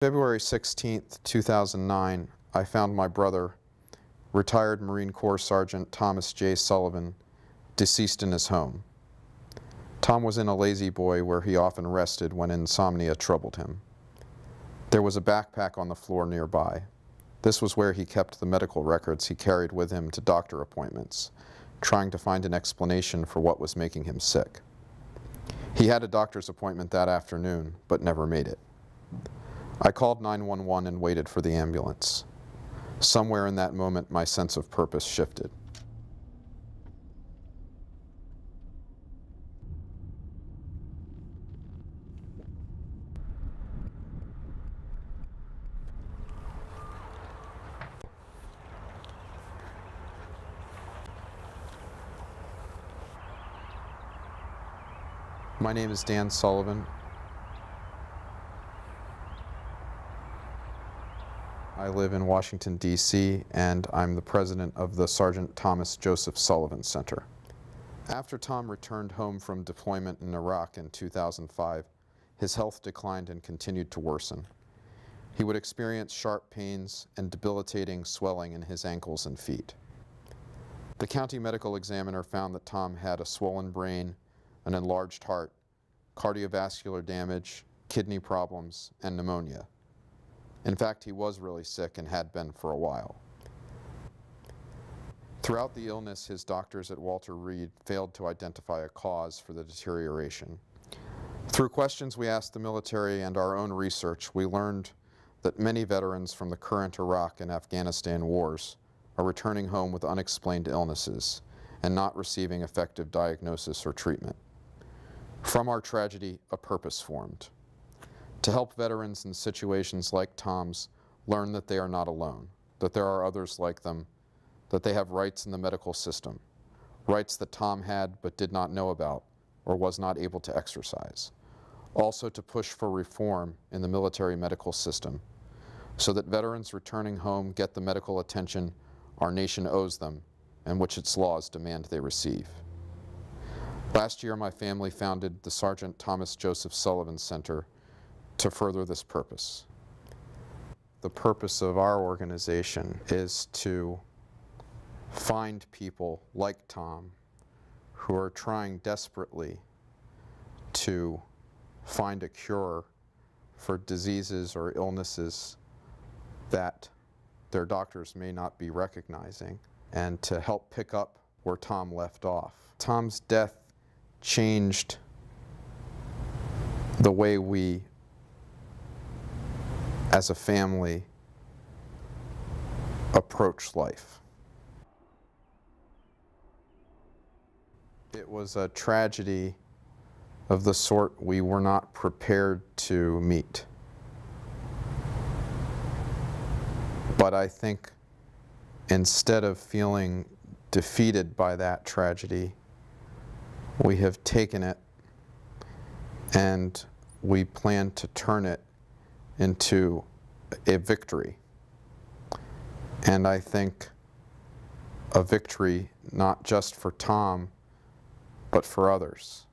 February 16th, 2009, I found my brother, retired Marine Corps Sergeant Thomas J. Sullivan, deceased in his home. Tom was in a lazy boy where he often rested when insomnia troubled him. There was a backpack on the floor nearby. This was where he kept the medical records he carried with him to doctor appointments, trying to find an explanation for what was making him sick. He had a doctor's appointment that afternoon, but never made it. I called 911 and waited for the ambulance. Somewhere in that moment, my sense of purpose shifted. My name is Dan Sullivan. I live in Washington, D.C., and I'm the president of the Sergeant Thomas Joseph Sullivan Center. After Tom returned home from deployment in Iraq in 2005, his health declined and continued to worsen. He would experience sharp pains and debilitating swelling in his ankles and feet. The county medical examiner found that Tom had a swollen brain, an enlarged heart, cardiovascular damage, kidney problems, and pneumonia. In fact, he was really sick and had been for a while. Throughout the illness, his doctors at Walter Reed failed to identify a cause for the deterioration. Through questions we asked the military and our own research, we learned that many veterans from the current Iraq and Afghanistan wars are returning home with unexplained illnesses and not receiving effective diagnosis or treatment. From our tragedy, a purpose formed: to help veterans in situations like Tom's learn that they are not alone, that there are others like them, that they have rights in the medical system, rights that Tom had but did not know about or was not able to exercise. Also to push for reform in the military medical system so that veterans returning home get the medical attention our nation owes them and which its laws demand they receive. Last year, my family founded the Sergeant Thomas Joseph Sullivan Center to further this purpose. The purpose of our organization is to find people like Tom who are trying desperately to find a cure for diseases or illnesses that their doctors may not be recognizing, and to help pick up where Tom left off. Tom's death changed the way we as a family approach life. It was a tragedy of the sort we were not prepared to meet. But I think instead of feeling defeated by that tragedy, we have taken it and we plan to turn it into a victory. And I think a victory not just for Tom, but for others.